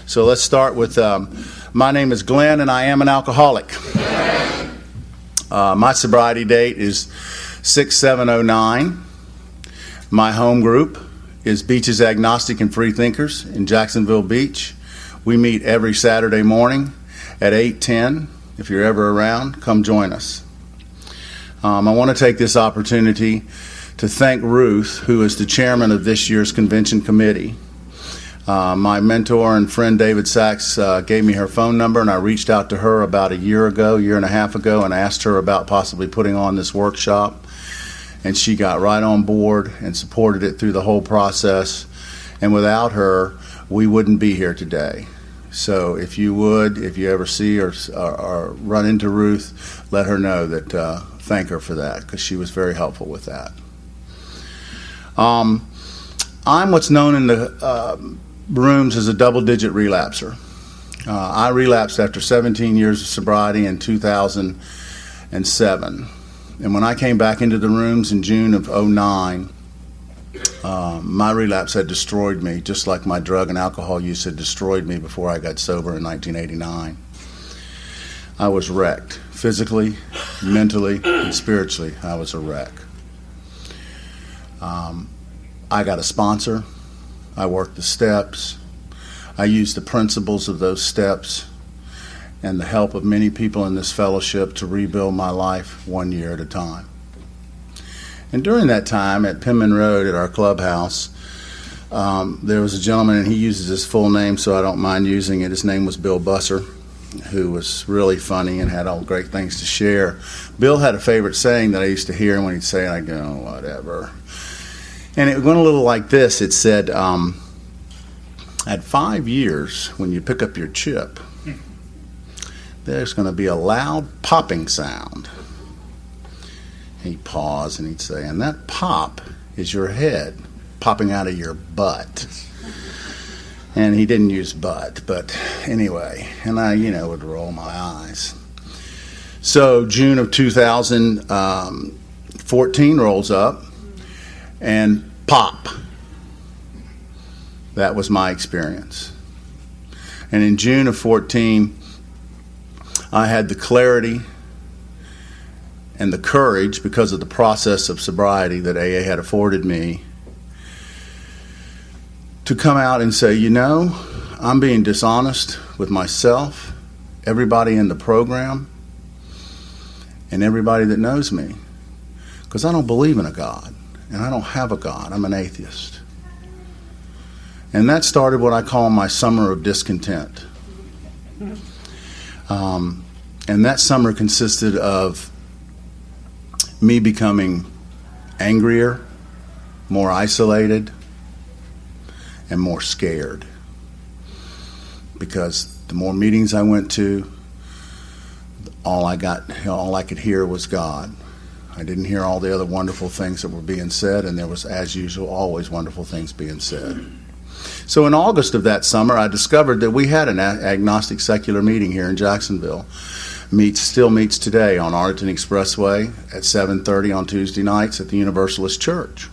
So let's start with, my name is Glenn and I am an alcoholic. My sobriety date is 6/7/09. My home group is Beach's Agnostic and Freethinkers in Jacksonville Beach. We meet every Saturday morning at 8:10. If you're ever around, come join us. I want to take this opportunity to thank Ruth, who is the chairman of this year's convention committee. My mentor and friend David Sachs gave me her phone number, and I reached out to her about a year and a half ago, and asked her about possibly putting on this workshop. And she got right on board and supported it through the whole process. And without her, we wouldn't be here today. So if you ever see or run into Ruth, let her know that thank her for that, because she was very helpful with that. I'm what's known in the rooms as a double-digit relapser. I relapsed after 17 years of sobriety in 2007. And when I came back into the rooms in June of 2009, my relapse had destroyed me, just like my drug and alcohol use had destroyed me before I got sober in 1989. I was wrecked. Physically, mentally, and spiritually, I was a wreck. I got a sponsor. I worked the steps. I used the principles of those steps and the help of many people in this fellowship to rebuild my life 1 year at a time. And during that time at Penman Road at our clubhouse, there was a gentleman, and he uses his full name, so I don't mind using it. His name was Bill Busser, who was really funny and had all great things to share. Bill had a favorite saying that I used to hear, and when he'd say it, I'd go, oh, whatever. And it went a little like this. It said, at 5 years, when you pick up your chip, there's going to be a loud popping sound. He'd pause and he'd say, and that pop is your head popping out of your butt. And he didn't use butt, but anyway, and I, would roll my eyes. So June of 2014 rolls up, and pop. That was my experience. And in June of 14, I had the clarity and the courage, because of the process of sobriety that AA had afforded me, to come out and say, I'm being dishonest with myself, everybody in the program, and everybody that knows me, because I don't believe in a God. And I don't have a God. I'm an atheist. And that started what I call my summer of discontent. And that summer consisted of me becoming angrier, more isolated, and more scared. Because the more meetings I went to, all I could hear was God. I didn't hear all the other wonderful things that were being said, and there was, as usual, always wonderful things being said. So in August of that summer, I discovered that we had an agnostic secular meeting here in Jacksonville. Still meets today on Arlington Expressway at 7:30 on Tuesday nights at the Universalist Church.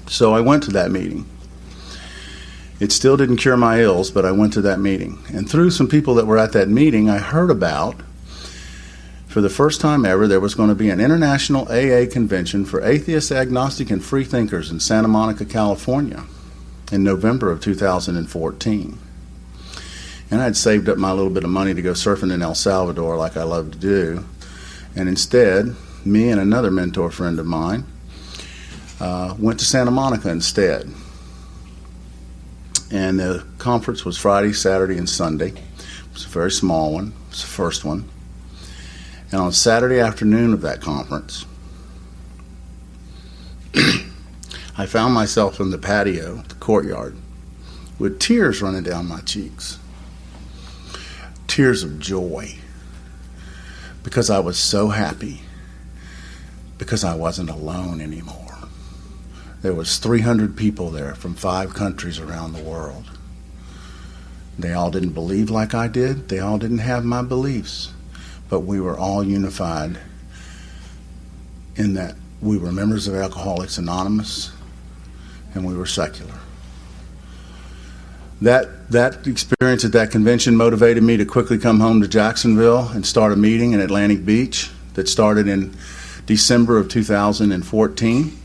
So I went to that meeting. It still didn't cure my ills, but I went to that meeting. And through some people that were at that meeting, I heard about, for the first time ever, there was going to be an international AA convention for atheists, agnostic, and free thinkers in Santa Monica, California in November of 2014. And I'd saved up my little bit of money to go surfing in El Salvador like I love to do. And instead, me and another mentor friend of mine went to Santa Monica instead. And the conference was Friday, Saturday, and Sunday. It was a very small one. It was the first one. And on Saturday afternoon of that conference, I found myself in the patio, the courtyard, with tears running down my cheeks. Tears of joy. Because I was so happy. Because I wasn't alone anymore. There was 300 people there from 5 countries around the world. They all didn't believe like I did. They all didn't have my beliefs. But we were all unified in that we were members of Alcoholics Anonymous and we were secular. That experience at that convention motivated me to quickly come home to Jacksonville and start a meeting in Atlantic Beach that started in December of 2014.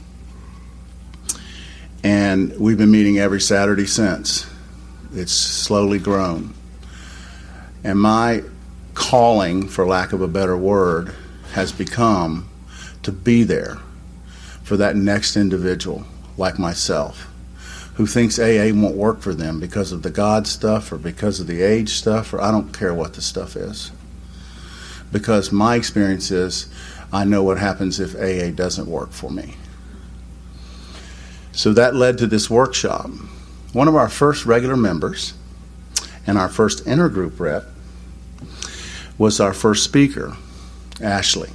And we've been meeting every Saturday since. It's slowly grown. And my calling, for lack of a better word, has become to be there for that next individual like myself who thinks AA won't work for them because of the God stuff or because of the age stuff, or I don't care what the stuff is. Because my experience is I know what happens if AA doesn't work for me. So that led to this workshop. One of our first regular members and our first intergroup rep was our first speaker, Ashley.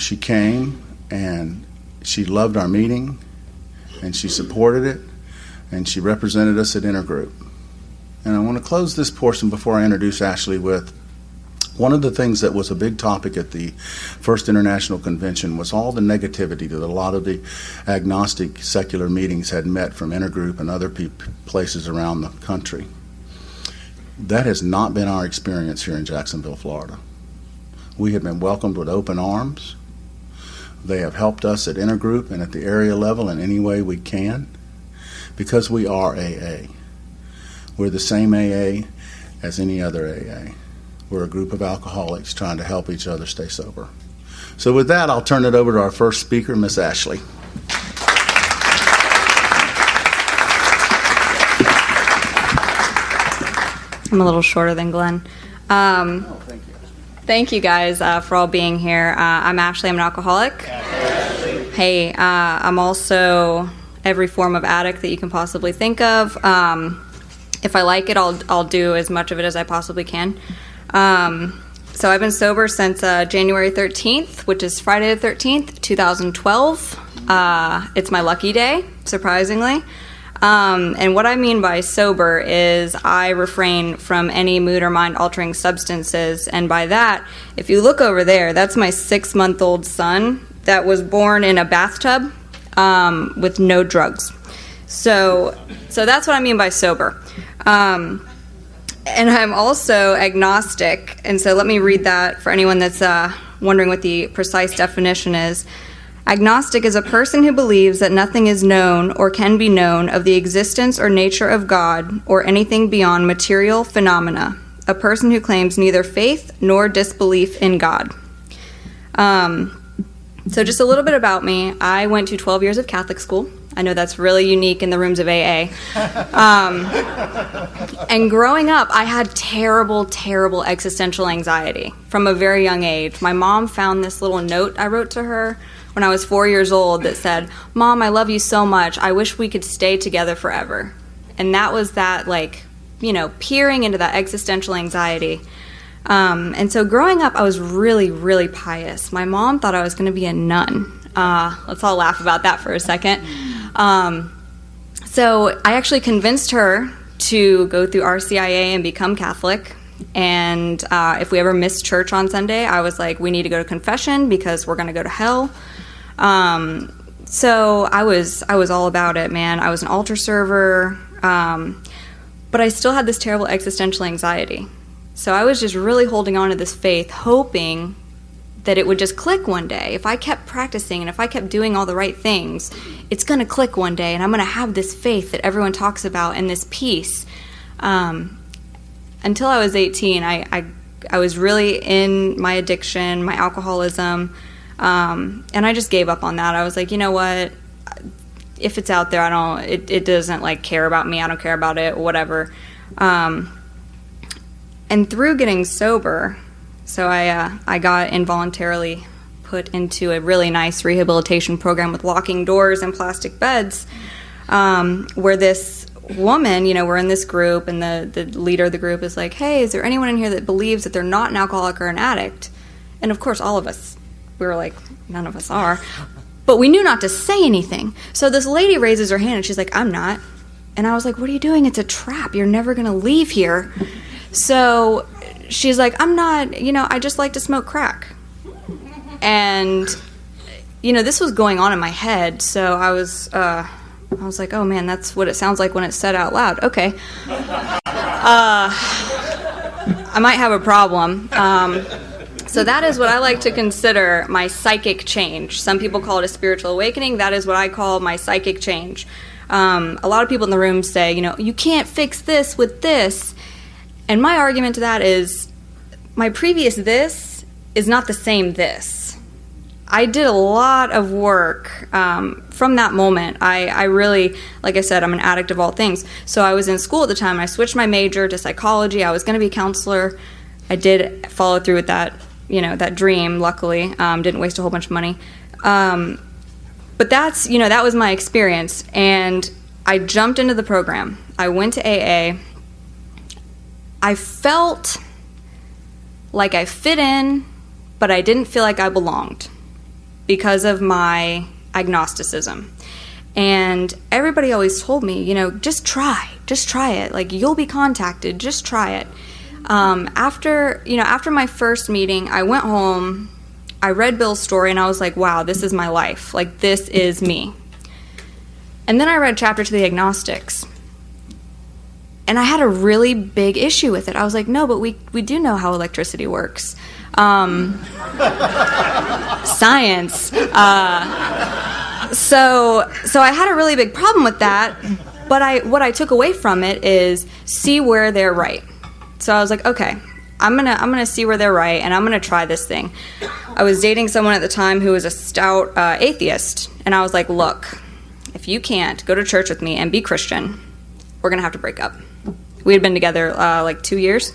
She came and she loved our meeting and she supported it and she represented us at intergroup. And I want to close this portion before I introduce Ashley with one of the things that was a big topic at the first international convention was all the negativity that a lot of the agnostic secular meetings had met from intergroup and other places around the country. That has not been our experience here in Jacksonville, Florida. We have been welcomed with open arms. They have helped us at intergroup and at the area level in any way we can because we are AA. We're the same AA as any other AA. We're a group of alcoholics trying to help each other stay sober. So with that, I'll turn it over to our first speaker, Miss Ashley. I'm a little shorter than Glenn. Thank you. Thank you guys for all being here. I'm Ashley. I'm an alcoholic. Hey, I'm also every form of addict that you can possibly think of. If I like it, I'll do as much of it as I possibly can. So I've been sober since January 13th, which is Friday the 13th, 2012. It's my lucky day, surprisingly. And what I mean by sober is I refrain from any mood or mind altering substances. And by that, if you look over there, that's my 6-month-old son that was born in a bathtub with no drugs. So that's what I mean by sober. And I'm also agnostic. And so let me read that for anyone that's wondering what the precise definition is. Agnostic is a person who believes that nothing is known or can be known of the existence or nature of God or anything beyond material phenomena. A person who claims neither faith nor disbelief in God. So just a little bit about me. I went to 12 years of Catholic school. I know that's really unique in the rooms of AA. And growing up, I had terrible, terrible existential anxiety from a very young age. My mom found this little note I wrote to her when I was 4 years old that said, "Mom, I love you so much. I wish we could stay together forever." And that was that, peering into that existential anxiety. And so growing up, I was really, really pious. My mom thought I was going to be a nun. Let's all laugh about that for a second. So I actually convinced her to go through RCIA and become Catholic. And if we ever missed church on Sunday, I was like, we need to go to confession because we're going to go to hell. So I was all about it, man. I was an altar server, but I still had this terrible existential anxiety. So I was just really holding on to this faith, hoping that it would just click one day. If I kept practicing and if I kept doing all the right things, it's going to click one day, and I'm going to have this faith that everyone talks about and this peace. Until I was 18, I was really in my addiction, my alcoholism, and I just gave up on that. I was like, you know what? If it's out there, it doesn't care about me. I don't care about it, whatever. And through getting sober, so I got involuntarily put into a really nice rehabilitation program with locking doors and plastic beds, where this woman, we're in this group, and the leader of the group is like, "Hey, is there anyone in here that believes that they're not an alcoholic or an addict?" And of course, all of us, we were like, none of us are. But we knew not to say anything. So this lady raises her hand, and she's like, "I'm not." And I was like, "What are you doing? It's a trap. You're never going to leave here." So she's like, "I'm not, I just like to smoke crack." And, this was going on in my head. So I was I was like, oh man, that's what it sounds like when it's said out loud. Okay. I might have a problem. So that is what I like to consider my psychic change. Some people call it a spiritual awakening. That is what I call my psychic change. A lot of people in the room say, you can't fix this with this. And my argument to that is my previous this is not the same this. I did a lot of work from that moment. I really, like I said, I'm an addict of all things. So I was in school at the time. I switched my major to psychology. I was going to be a counselor. I did follow through with that, that dream, luckily. Didn't waste a whole bunch of money. But that's, that was my experience. And I jumped into the program. I went to AA. I felt like I fit in, but I didn't feel like I belonged, because of my agnosticism. And everybody always told me, just try it. Like, you'll be contacted, just try it. After my first meeting, I went home, I read Bill's story, and I was like, wow, this is my life. Like, this is me. And then I read chapter 2 of the Agnostics. And I had a really big issue with it. I was like, no, but we do know how electricity works. Science. So I had a really big problem with that, but what I took away from it is see where they're right. So I was like, okay, I'm gonna see where they're right, and I'm gonna try this thing. I was dating someone at the time who was a stout atheist, and I was like, look, if you can't go to church with me and be Christian, we're gonna have to break up. We had been together like 2 years.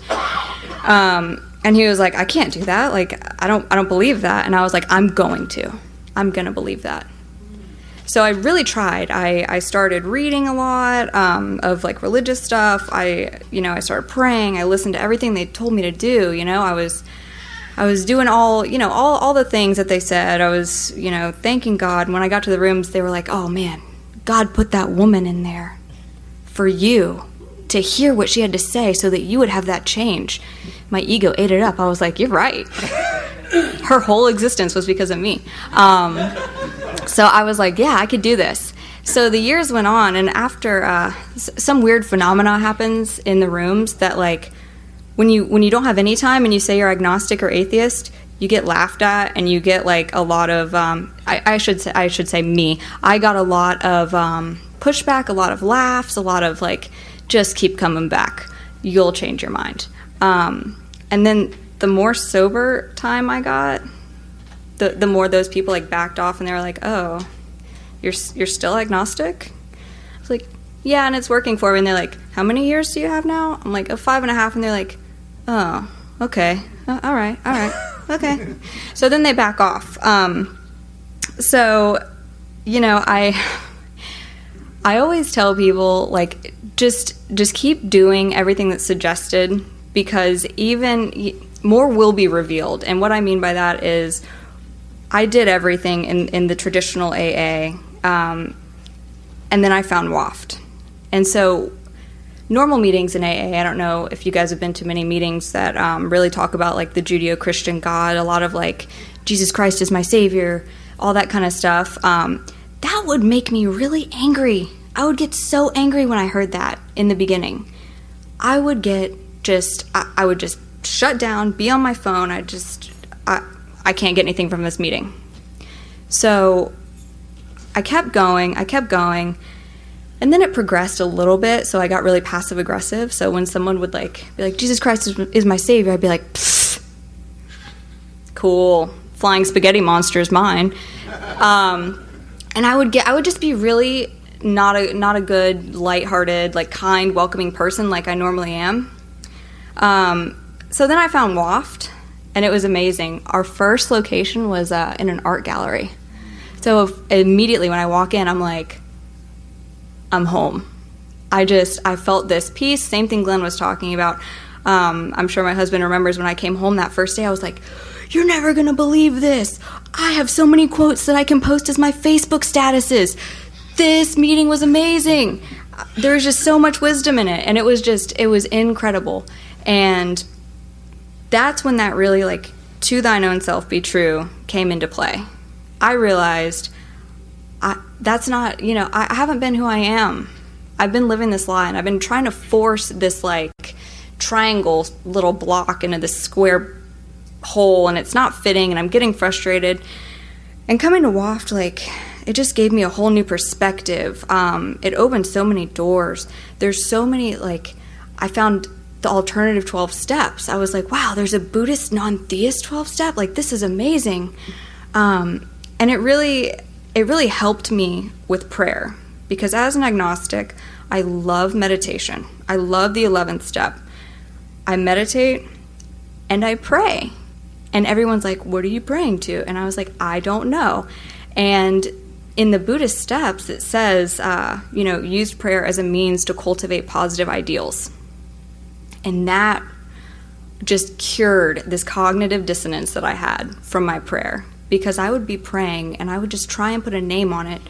And he was like, I can't do that. Like, I don't believe that. And I was like, I'm going to believe that. So I really tried. I started reading a lot of like religious stuff. I started praying. I listened to everything they told me to do. I was doing all the things that they said. I was, thanking God. And when I got to the rooms, they were like, oh man, God put that woman in there for you to hear what she had to say so that you would have that change. My ego ate it up. I was like, you're right. Her whole existence was because of me. So I was like, yeah, I could do this. So the years went on, and after some weird phenomena happens in the rooms that, like, when you don't have any time and you say you're agnostic or atheist, you get laughed at, and you get like a lot of I should say me. I got a lot of pushback, a lot of laughs, a lot of like, just keep coming back. You'll change your mind. And then the more sober time I got, the more those people like backed off, and they were like, oh, you're still agnostic? I was like, yeah, and it's working for me. And they're like, how many years do you have now? I'm like, 5.5. And they're like, oh, okay. All right. Okay. So then they back off. So, I always tell people, like, just keep doing everything that's suggested, because even more will be revealed. And what I mean by that is I did everything in the traditional AA, and then I found WAFT. And so normal meetings in AA, I don't know if you guys have been to many meetings that really talk about like the Judeo-Christian God, a lot of like Jesus Christ is my savior, all that kind of stuff. That would make me really angry. I would get so angry when I heard that in the beginning. I would just shut down, be on my phone. I can't get anything from this meeting. So I kept going, and then it progressed a little bit, so I got really passive aggressive. So when someone would like be like, Jesus Christ is my savior, I'd be like, pfft, cool, flying spaghetti monster is mine. And I would just be really not a good, lighthearted, like kind, welcoming person like I normally am. So then I found WAFT, and it was amazing. Our first location was in an art gallery. So immediately when I walk in, I'm like, I'm home. I felt this peace. Same thing Glenn was talking about. I'm sure my husband remembers when I came home that first day, I was like, you're never going to believe this. I have so many quotes that I can post as my Facebook statuses. This meeting was amazing. There's just so much wisdom in it. And it was incredible. And that's when that really, like, to thine own self be true came into play. I realized that's not, I haven't been who I am. I've been living this lie, and I've been trying to force this like triangle little block into this square hole, and it's not fitting, and I'm getting frustrated. And coming to WAFT, like, it just gave me a whole new perspective. It opened so many doors. There's so many, like, I found the alternative 12 steps. I was like, wow, there's a Buddhist non-theist 12 step. Like, this is amazing. And it really helped me with prayer, because as an agnostic, I love meditation. I love the 11th step. I meditate and I pray. And everyone's like, what are you praying to? And I was like, I don't know. And in the Buddhist steps, it says, use prayer as a means to cultivate positive ideals. And that just cured this cognitive dissonance that I had from my prayer, because I would be praying and I would just try and put a name on it.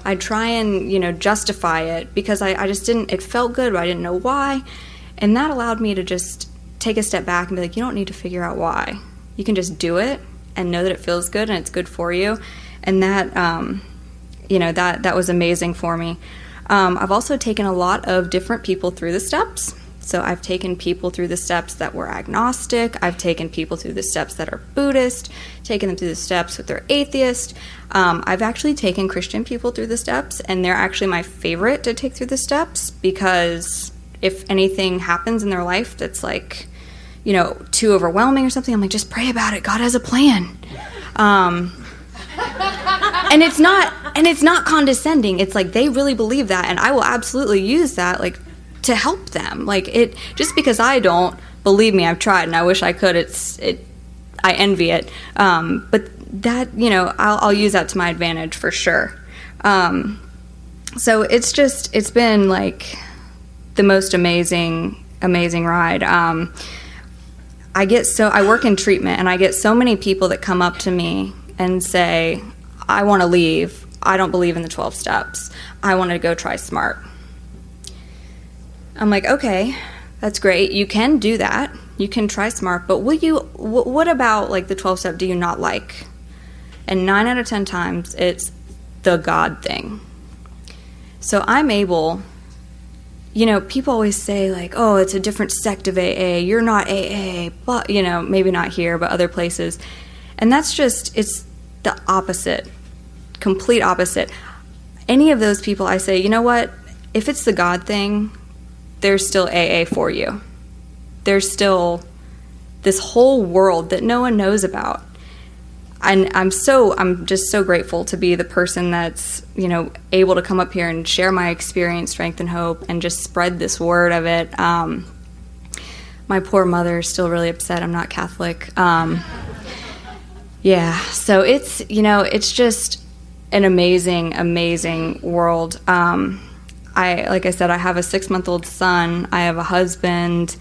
I'd try and, justify it, because I just didn't, it felt good, but I didn't know why. And that allowed me to just take a step back and be like, you don't need to figure out why. You can just do it and know that it feels good and it's good for you. And that, that was amazing for me. I've also taken a lot of different people through the steps. So I've taken people through the steps that were agnostic. I've taken people through the steps that are Buddhist, taken them through the steps that they're atheist. I've actually taken Christian people through the steps, and they're actually my favorite to take through the steps, because if anything happens in their life that's like, too overwhelming or something, I'm like, just pray about it. God has a plan. And it's not condescending. It's like they really believe that, and I will absolutely use that, like, to help them. Like, it, just because I don't, believe me, I've tried and I wish I could. I envy it. But that, I'll use that to my advantage for sure. So it's been like the most amazing ride. I work in treatment, and I get so many people that come up to me and say, I want to leave. I don't believe in the 12 steps. I want to go try SMART. I'm like, okay, that's great. You can do that. You can try SMART, but what about like the 12 step do you not like? And 9 out of 10 times it's the God thing. So I'm able, people always say like, oh, it's a different sect of AA. You're not AA, but, maybe not here, but other places. And that's just, it's the opposite, complete opposite. Any of those people, I say, you know what? If it's the God thing, there's still AA for you. There's still this whole world that no one knows about. And I'm just so grateful to be the person that's, able to come up here and share my experience, strength, and hope, and just spread this word of it. My poor mother is still really upset I'm not Catholic. Yeah, so it's just an amazing world. Like I said, I have a 6-month-old son. I have a husband.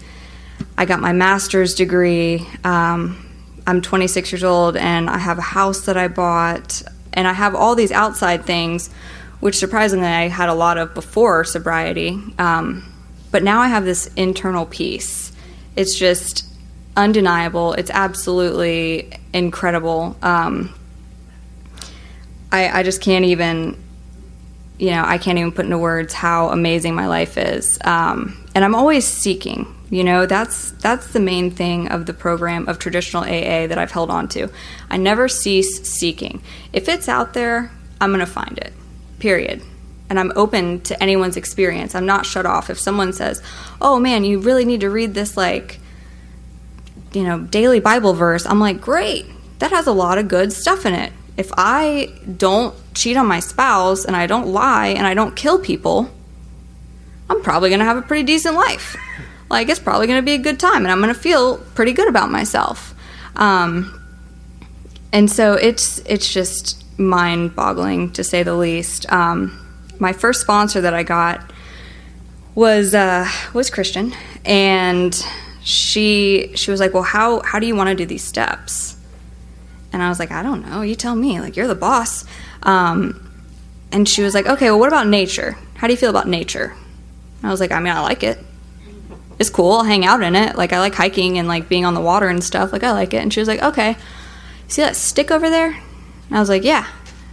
I got my master's degree. I'm 26 years old, and I have a house that I bought. And I have all these outside things, which surprisingly I had a lot of before sobriety. But now I have this internal peace. It's just undeniable. It's absolutely incredible. I just can't even... I can't even put into words how amazing my life is. And I'm always seeking, that's the main thing of the program of traditional AA that I've held on to. I never cease seeking. If it's out there, I'm going to find it, period. And I'm open to anyone's experience. I'm not shut off. If someone says, oh man, you really need to read this daily Bible verse, I'm like, great, that has a lot of good stuff in it. If I don't cheat on my spouse and I don't lie and I don't kill people, I'm probably going to have a pretty decent life. Like, it's probably going to be a good time, and I'm going to feel pretty good about myself. And so it's just mind-boggling, to say the least. My first sponsor that I got was Christian, and she was like, well, how do you want to do these steps? And I was like, I don't know. You tell me. Like, you're the boss. And she was like, okay, well, what about nature? How do you feel about nature? And I was like, I like it. It's cool. I'll hang out in it. Like, I like hiking and, like, being on the water and stuff. Like, I like it. And she was like, okay, see that stick over there? And I was like, yeah.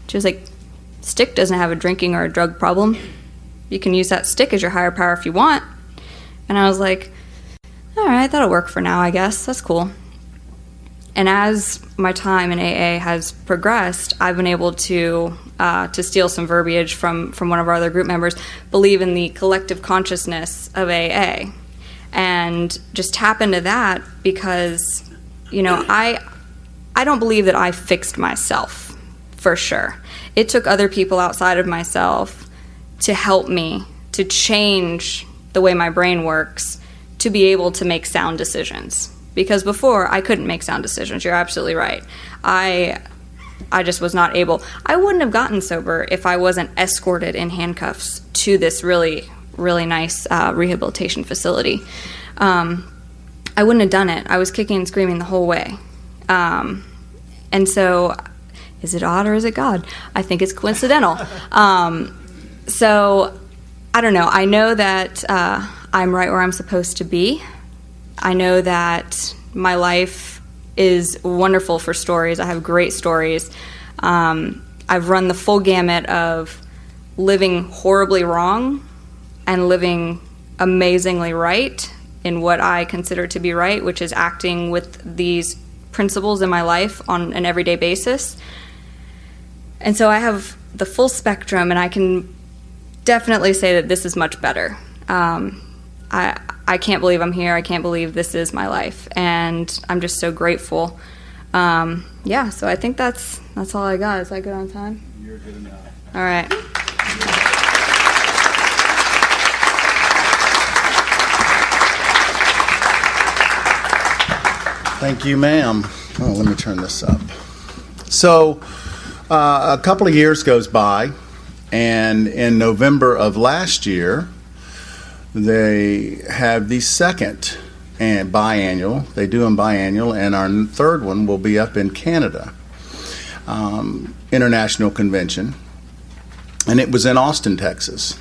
She was like, Stick doesn't have a drinking or a drug problem. You can use that stick as your higher power if you want. And I was like, all right, that'll work for now, I guess. That's cool. And as my time in AA has progressed, I've been able to steal some verbiage from one of our other group members, believe in the collective consciousness of AA, and just tap into that because, I don't believe that I fixed myself, for sure. It took other people outside of myself to help me to change the way my brain works to be able to make sound decisions. Because before, I couldn't make sound decisions. You're absolutely right. I just was not able. I wouldn't have gotten sober if I wasn't escorted in handcuffs to this really, really nice rehabilitation facility. I wouldn't have done it. I was kicking and screaming the whole way. And so, is it odd or is it God? I think it's coincidental. So, I don't know. I know that I'm right where I'm supposed to be. I know that my life is wonderful for stories. I have great stories. I've run the full gamut of living horribly wrong and living amazingly right in what I consider to be right, which is acting with these principles in my life on an everyday basis. And so I have the full spectrum, and I can definitely say that this is much better. I can't believe I'm here. I can't believe this is my life, and I'm just so grateful. So I think that's all I got. Is that good on time? You're good enough. All right. Thank you, ma'am. Oh, let me turn this up. So, a couple of years goes by, and in November of last year, they have the second and biannual. They do them biannual, and our third one will be up in Canada, International Convention, and it was in Austin, Texas.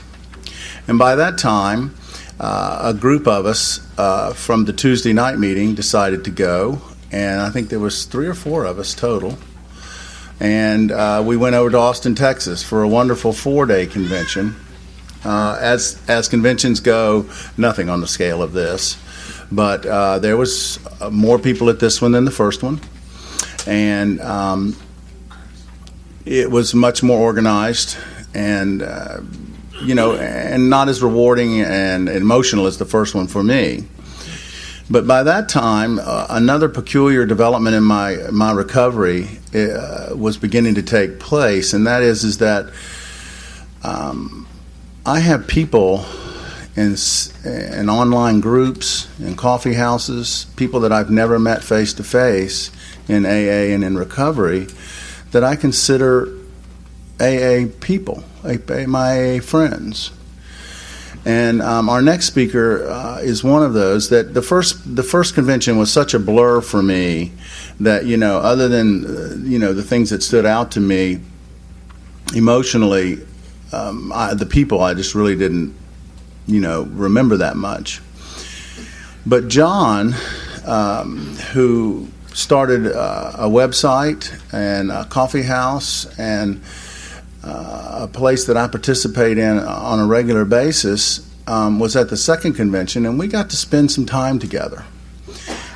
And by that time, a group of us from the Tuesday night meeting decided to go, and I think there was 3 or 4 of us total. And we went over to Austin, Texas for a wonderful 4-day convention. As conventions go, nothing on the scale of this, but there was more people at this one than the first one, and it was much more organized and and not as rewarding and emotional as the first one for me. But by that time, another peculiar development in my recovery was beginning to take place, and that is that I have people in online groups, in coffee houses, people that I've never met face to face in AA and in recovery, that I consider AA people, my AA friends. And our next speaker is one of those. That the first convention was such a blur for me that other than the things that stood out to me emotionally, the people I just really didn't remember that much. But John, who started a website and a coffee house and a place that I participate in on a regular basis, was at the second convention, and we got to spend some time together.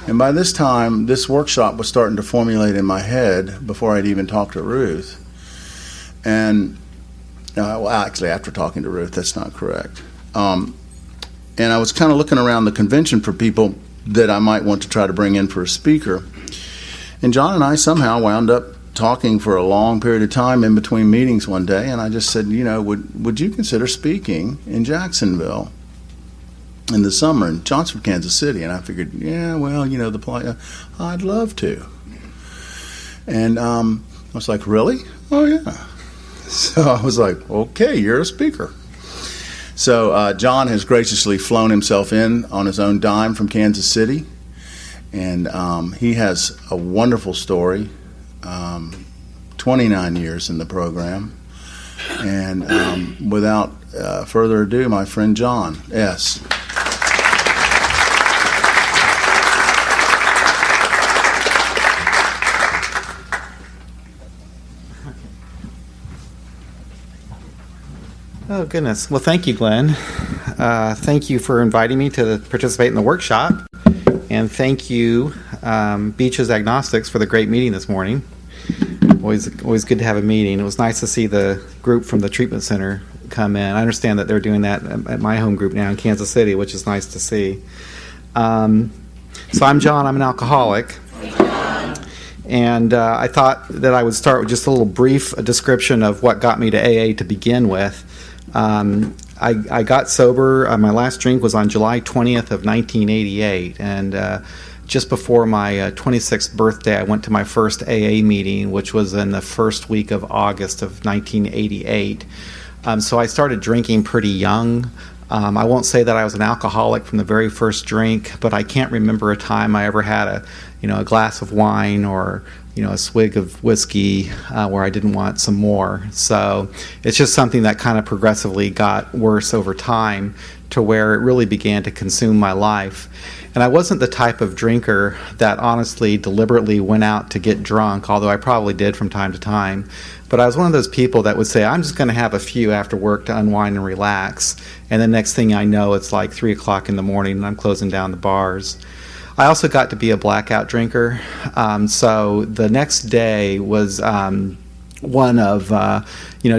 And by this time, this workshop was starting to formulate in my head before I'd even talked to Ruth. And actually, after talking to Ruth, that's not correct. And I was kind of looking around the convention for people that I might want to try to bring in for a speaker. And John and I somehow wound up talking for a long period of time in between meetings one day, and I just said, would you consider speaking in Jacksonville in the summer? And John's from Kansas City, and I figured, I'd love to. And I was like, really? Oh, yeah. So I was like, okay, you're a speaker. So John has graciously flown himself in on his own dime from Kansas City, and he has a wonderful story. 29 years in the program. And without further ado, my friend John S. Oh, goodness. Well, thank you, Glenn. Thank you for inviting me to participate in the workshop. And thank you, Beaches Agnostics, for the great meeting this morning. Always good to have a meeting. It was nice to see the group from the treatment center come in. I understand that they're doing that at my home group now in Kansas City, which is nice to see. So I'm John. I'm an alcoholic. And I thought that I would start with just a little brief description of what got me to AA to begin with. I got sober. My last drink was on July 20th of 1988, and just before my 26th birthday, I went to my first AA meeting, which was in the first week of August of 1988. So I started drinking pretty young. I won't say that I was an alcoholic from the very first drink, but I can't remember a time I ever had a glass of wine or a swig of whiskey where I didn't want some more. So it's just something that kind of progressively got worse over time to where it really began to consume my life. And I wasn't the type of drinker that honestly deliberately went out to get drunk, although I probably did from time to time. But I was one of those people that would say, I'm just going to have a few after work to unwind and relax. And the next thing I know, it's like 3 o'clock in the morning and I'm closing down the bars. I also got to be a blackout drinker. So the next day was one of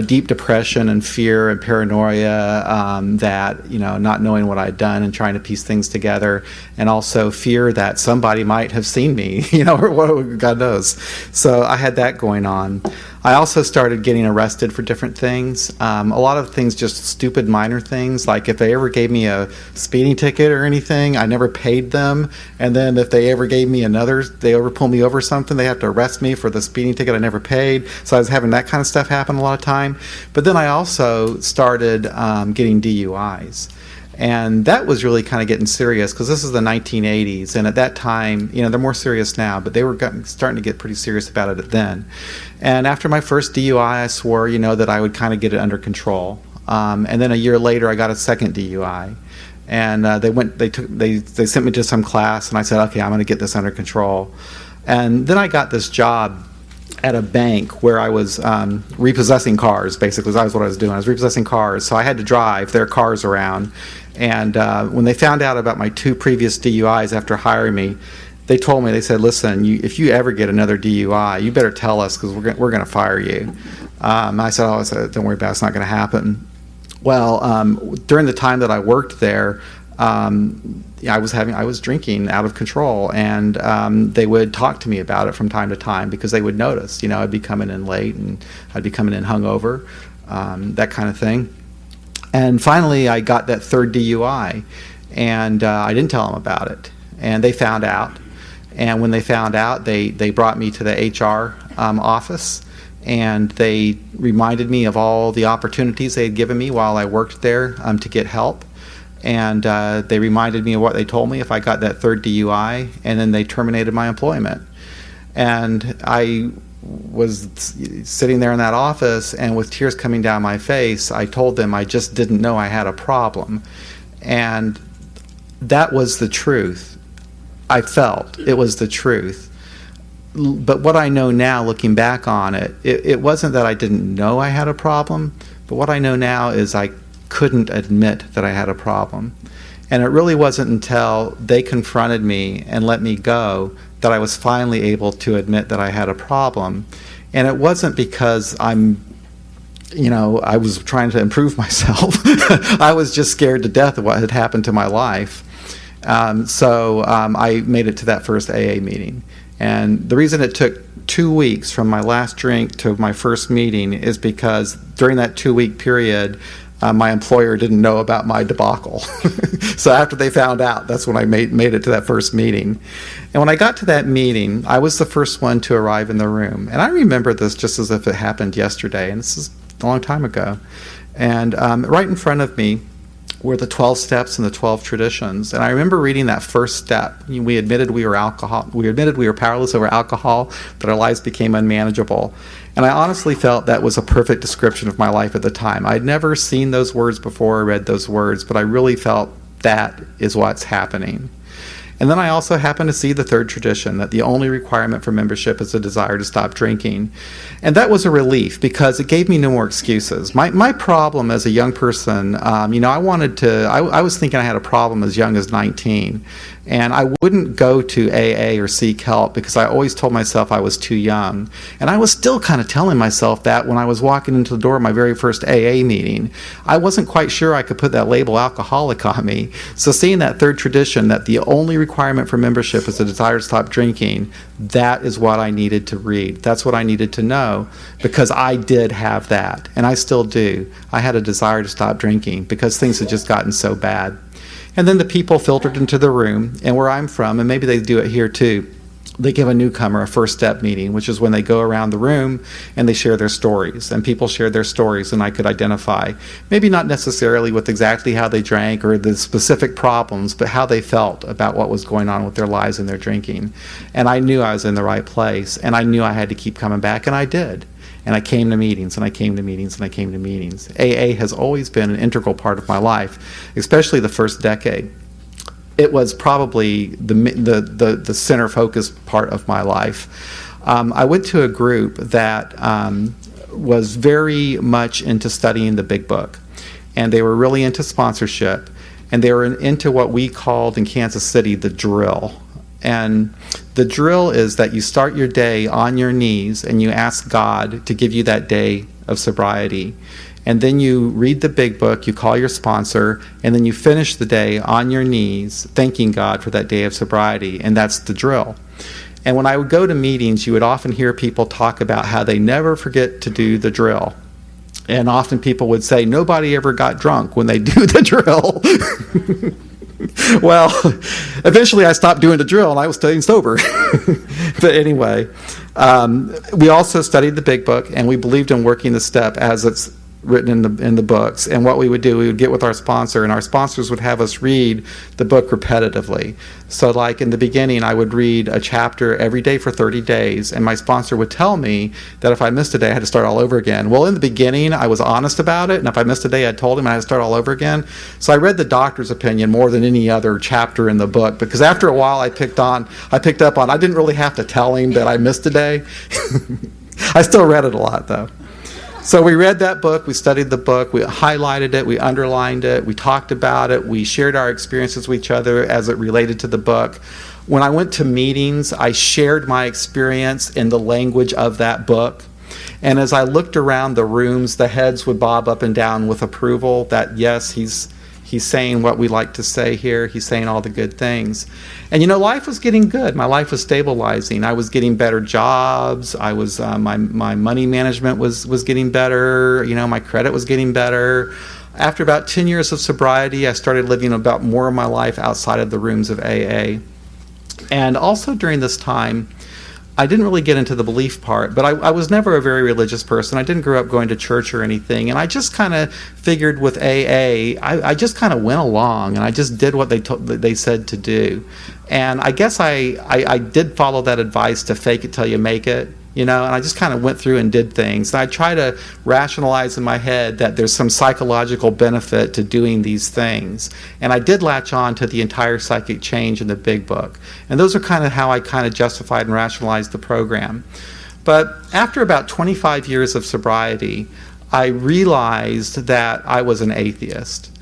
deep depression and fear and paranoia, that not knowing what I'd done and trying to piece things together, and also fear that somebody might have seen me, or what, God knows. So I had that going on. I also started getting arrested for different things. A lot of things, just stupid minor things, like if they ever gave me a speeding ticket or anything, I never paid them. And then if they ever gave me they ever pulled me over something, they have to arrest me for the speeding ticket I never paid. So I was having that kind of stuff happen a lot of time. But then I also started getting DUIs. And that was really kind of getting serious because this is the 1980s. And at that time, they're more serious now, but they were starting to get pretty serious about it then. And after my first DUI, I swore, that I would kind of get it under control. And then a year later, I got a second DUI. And they sent me to some class, and I said, okay, I'm going to get this under control. And then I got this job at a bank where I was repossessing cars, basically. That was what I was doing. I was repossessing cars, so I had to drive their cars around. And when they found out about my 2 previous DUIs after hiring me, they told me, they said, listen, if you ever get another DUI, you better tell us because we're going to fire you. I said, don't worry about it, it's not going to happen. Well, during the time that I worked there, I was drinking out of control, and they would talk to me about it from time to time because they would notice, I'd be coming in late and I'd be coming in hungover, that kind of thing. And finally, I got that third DUI, and I didn't tell them about it, and they found out. And when they found out, they brought me to the HR office, and they reminded me of all the opportunities they had given me while I worked there to get help. And they reminded me of what they told me if I got that third DUI, and then they terminated my employment. And I was sitting there in that office, and with tears coming down my face, I told them I just didn't know I had a problem. And that was the truth. I felt it was the truth. But what I know now, looking back on it, it wasn't that I didn't know I had a problem, but what I know now is I couldn't admit that I had a problem. And it really wasn't until they confronted me and let me go that I was finally able to admit that I had a problem. And it wasn't because I was trying to improve myself. I was just scared to death of what had happened to my life. So I made it to that first AA meeting. And the reason it took 2 weeks from my last drink to my first meeting is because during that 2-week period, my employer didn't know about my debacle. So after they found out, that's when I made it to that first meeting. And when I got to that meeting, I was the first one to arrive in the room. And I remember this just as if it happened yesterday, and this is a long time ago. And right in front of me were the 12 steps and the 12 traditions. And I remember reading that first step. We admitted we were powerless over alcohol, that our lives became unmanageable. And I honestly felt that was a perfect description of my life at the time. I'd never seen those words before or read those words, but I really felt that is what's happening. And then I also happened to see the third tradition, that the only requirement for membership is a desire to stop drinking. And that was a relief because it gave me no more excuses. My problem as a young person, I was thinking I had a problem as young as 19. And I wouldn't go to AA or seek help because I always told myself I was too young. And I was still kind of telling myself that when I was walking into the door of my very first AA meeting. I wasn't quite sure I could put that label alcoholic on me. So seeing that third tradition, that the only requirement for membership is a desire to stop drinking, that is what I needed to read. That's what I needed to know, because I did have that, and I still do. I had a desire to stop drinking because things had just gotten so bad. And then the people filtered into the room, and where I'm from, and maybe they do it here too, they give a newcomer a first step meeting, which is when they go around the room and they share their stories. And people shared their stories, and I could identify, maybe not necessarily with exactly how they drank or the specific problems, but how they felt about what was going on with their lives and their drinking. And I knew I was in the right place, and I knew I had to keep coming back, and I did. And I came to meetings, and I came to meetings, and I came to meetings. AA has always been an integral part of my life, especially the first decade. It was probably the center focus part of my life. I went to a group that was very much into studying the Big Book, and they were really into sponsorship, and they were into what we called in Kansas City the drill. And the drill is that you start your day on your knees and you ask God to give you that day of sobriety. And then you read the Big Book, you call your sponsor, and then you finish the day on your knees thanking God for that day of sobriety. And that's the drill. And when I would go to meetings, you would often hear people talk about how they never forget to do the drill. And often people would say, nobody ever got drunk when they do the drill. Well, eventually I stopped doing the drill and I was staying sober. But anyway, we also studied the Big Book, and we believed in working the step as it's written in the books. And what we would do, we would get with our sponsor, and our sponsors would have us read the book repetitively. So like in the beginning, I would read a chapter every day for 30 days, and my sponsor would tell me that if I missed a day, I had to start all over again. Well, in the beginning, I was honest about it, and if I missed a day, I told him I had to start all over again. So I read the doctor's opinion more than any other chapter in the book, because after a while, I picked up on, I didn't really have to tell him that I missed a day. I still read it a lot, though. So we read that book, we studied the book, we highlighted it, we underlined it, we talked about it, we shared our experiences with each other as it related to the book. When I went to meetings, I shared my experience in the language of that book. And as I looked around the rooms, the heads would bob up and down with approval that, yes, he's saying what we like to say here. He's saying all the good things. And life was getting good. My life was stabilizing. I was getting better jobs. I was my money management was getting better. My credit was getting better. After about 10 years of sobriety, I started living about more of my life outside of the rooms of AA. And also during this time, I didn't really get into the belief part, but I was never a very religious person. I didn't grow up going to church or anything, and I just kind of figured with AA, I just kind of went along, and I just did what they said to do. And I guess I did follow that advice to fake it till you make it, and I just kind of went through and did things. And I try to rationalize in my head that there's some psychological benefit to doing these things. And I did latch on to the entire psychic change in the Big Book. And those are kind of how I kind of justified and rationalized the program. But after about 25 years of sobriety, I realized that I was an atheist.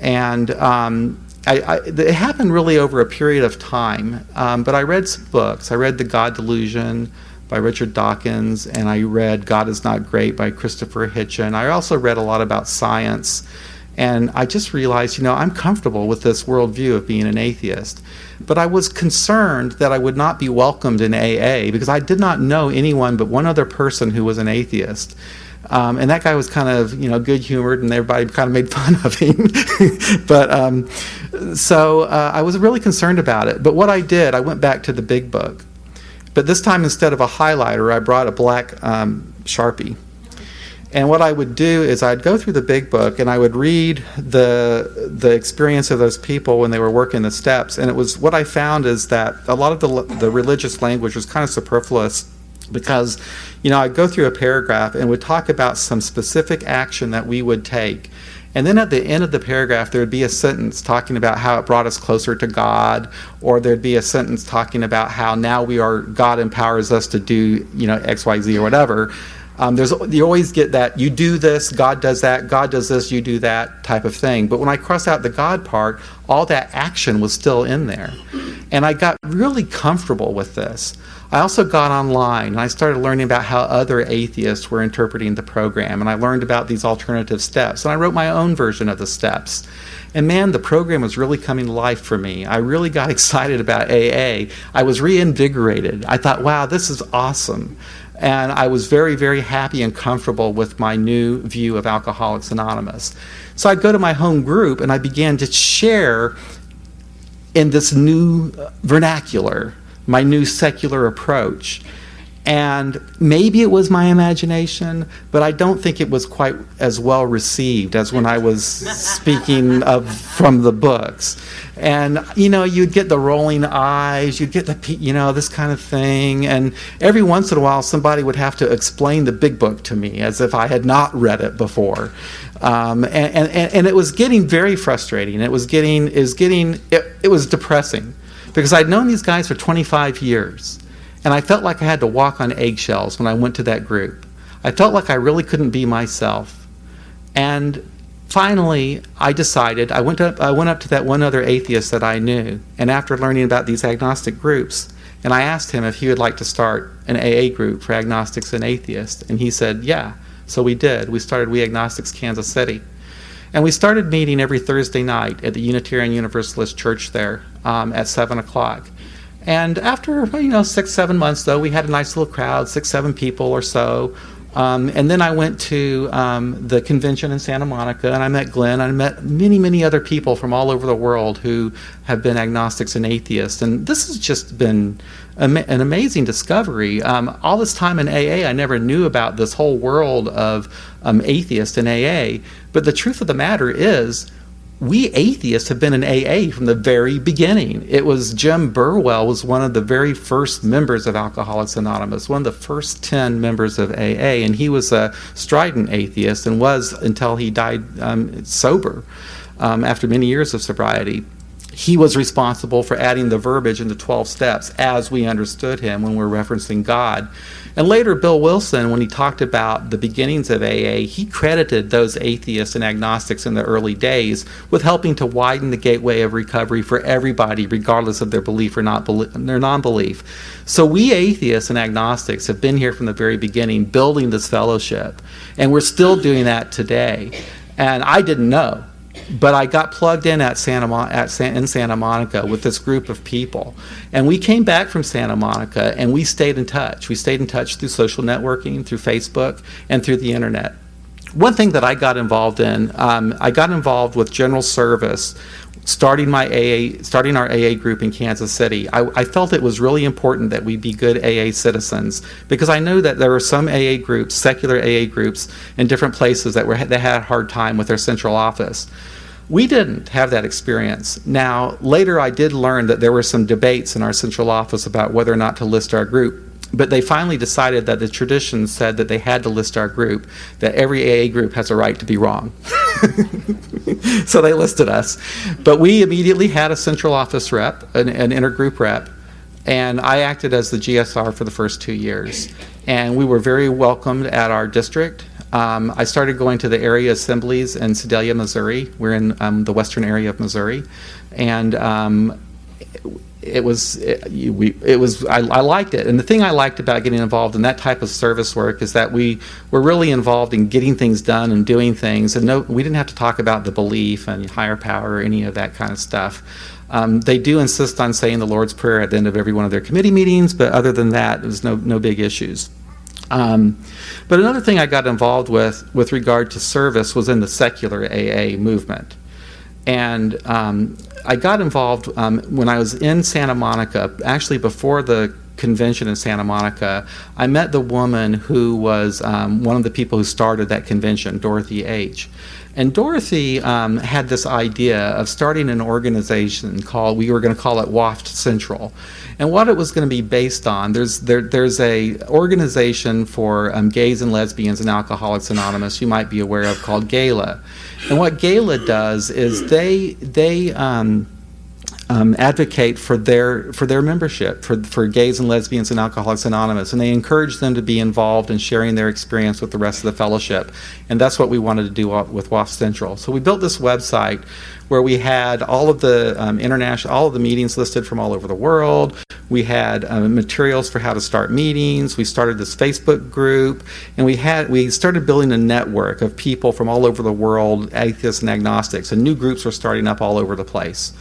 And it happened really over a period of time. But I read some books. I read The God Delusion by Richard Dawkins, and I read God Is Not Great by Christopher Hitchin. I also read a lot about science, and I just realized, I'm comfortable with this worldview of being an atheist. But I was concerned that I would not be welcomed in AA because I did not know anyone but one other person who was an atheist. And that guy was kind of, good-humored, and everybody kind of made fun of him. So I was really concerned about it. But what I did, I went back to the Big Book. But this time, instead of a highlighter, I brought a black Sharpie. And what I would do is I'd go through the Big Book and I would read the experience of those people when they were working the steps. And it was what I found is that a lot of the religious language was kind of superfluous because, I'd go through a paragraph and would talk about some specific action that we would take. And then at the end of the paragraph, there would be a sentence talking about how it brought us closer to God, or there'd be a sentence talking about how now God empowers us to do, X, Y, Z, or whatever. You always get that, you do this, God does that, God does this, you do that type of thing. But when I crossed out the God part, all that action was still in there. And I got really comfortable with this. I also got online and I started learning about how other atheists were interpreting the program, and I learned about these alternative steps, and I wrote my own version of the steps. And man, the program was really coming to life for me. I really got excited about AA. I was reinvigorated. I thought, wow, this is awesome. And I was very, very happy and comfortable with my new view of Alcoholics Anonymous. So I'd go to my home group and I began to share in this new vernacular, my new secular approach. And maybe it was my imagination, but I don't think it was quite as well received as when I was speaking from the books. And, you'd get the rolling eyes, you'd get this kind of thing. And every once in a while, somebody would have to explain the big book to me as if I had not read it before. And it was getting very frustrating. It was depressing because I'd known these guys for 25 years. And I felt like I had to walk on eggshells when I went to that group. I felt like I really couldn't be myself. And finally, I decided, I went up to that one other atheist that I knew, and after learning about these agnostic groups, and I asked him if he would like to start an AA group for agnostics and atheists, and he said, yeah. So we did. We started We Agnostics Kansas City. And we started meeting every Thursday night at the Unitarian Universalist Church there at 7 o'clock. And after 6-7 months, though, we had a nice little crowd, 6-7 people or so. And then I went to the convention in Santa Monica, and I met Glenn. I met many, many other people from all over the world who have been agnostics and atheists. And this has just been an amazing discovery. All this time in AA, I never knew about this whole world of atheists in AA. But the truth of the matter is, we atheists have been in AA from the very beginning. It was Jim Burwell was one of the very first members of Alcoholics Anonymous, one of the first 10 members of AA, and he was a strident atheist and was until he died sober after many years of sobriety. He was responsible for adding the verbiage into 12 steps as we understood him when we're referencing God. And later, Bill Wilson, when he talked about the beginnings of AA, he credited those atheists and agnostics in the early days with helping to widen the gateway of recovery for everybody, regardless of their belief or their non-belief. So we atheists and agnostics have been here from the very beginning, building this fellowship, and we're still doing that today. And I didn't know. But I got plugged in in Santa Monica with this group of people. And we came back from Santa Monica and we stayed in touch. We stayed in touch through social networking, through Facebook, and through the internet. One thing that I got involved in, I got involved with general service, starting our AA group in Kansas City. I felt it was really important that we be good AA citizens because I know that there are some AA groups, secular AA groups, in different places that had a hard time with their central office. We didn't have that experience. Now, later I did learn that there were some debates in our central office about whether or not to list our group. But they finally decided that the tradition said that they had to list our group, that every AA group has a right to be wrong. So they listed us. But we immediately had a central office rep, an intergroup rep, and I acted as the GSR for the first 2 years. And we were very welcomed at our district. I started going to the area assemblies in Sedalia, Missouri. We're in the western area of Missouri. And I liked it. And the thing I liked about getting involved in that type of service work is that we were really involved in getting things done and doing things. And we didn't have to talk about the belief and higher power or any of that kind of stuff. They do insist on saying the Lord's Prayer at the end of every one of their committee meetings, but other than that, there's no big issues. But another thing I got involved with regard to service was in the secular AA movement. And I got involved when I was in Santa Monica, actually before the convention in Santa Monica, I met the woman who was one of the people who started that convention, Dorothy H. And Dorothy had this idea of starting an organization called, we were going to call it WAFT Central. And what it was going to be based on, there's a organization for gays and lesbians and Alcoholics Anonymous you might be aware of called GALA. And what GALA does is they advocate for their membership, for gays and lesbians and Alcoholics Anonymous, and they encourage them to be involved in sharing their experience with the rest of the fellowship. And that's what we wanted to do with WAF Central. So we built this website where we had all of the all of the meetings listed from all over the world. We had materials for how to start meetings. We started this Facebook group, and we started building a network of people from all over the world, atheists and agnostics, and new groups were starting up all over the place.